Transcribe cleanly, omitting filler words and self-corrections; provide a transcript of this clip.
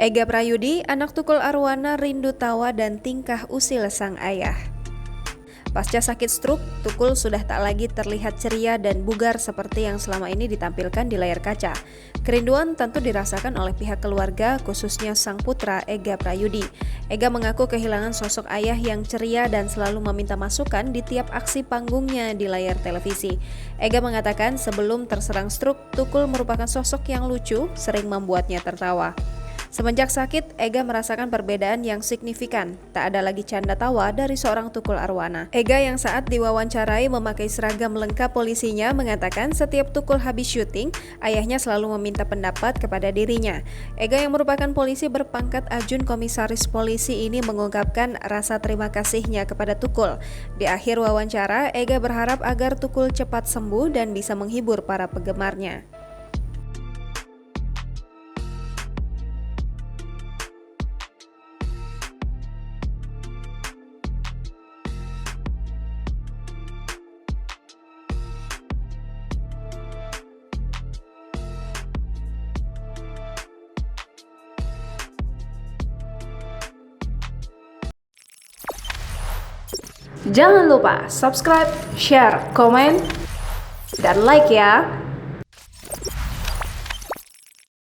Ega Prayudi, anak Tukul Arwana rindu tawa dan tingkah usil sang ayah. Pasca sakit stroke, Tukul sudah tak lagi terlihat ceria dan bugar seperti yang selama ini ditampilkan di layar kaca. Kerinduan tentu dirasakan oleh pihak keluarga, khususnya sang putra Ega Prayudi. Ega mengaku kehilangan sosok ayah yang ceria dan selalu meminta masukan di tiap aksi panggungnya di layar televisi. Ega mengatakan sebelum terserang stroke, Tukul merupakan sosok yang lucu, sering membuatnya tertawa. Semenjak sakit, Ega merasakan perbedaan yang signifikan. Tak ada lagi canda tawa dari seorang Tukul Arwana. Ega yang saat diwawancarai memakai seragam lengkap polisinya mengatakan setiap Tukul habis syuting, ayahnya selalu meminta pendapat kepada dirinya. Ega yang merupakan polisi berpangkat Ajun Komisaris Polisi ini mengungkapkan rasa terima kasihnya kepada Tukul. Di akhir wawancara, Ega berharap agar Tukul cepat sembuh dan bisa menghibur para penggemarnya. Jangan lupa subscribe, share, komen, dan like ya!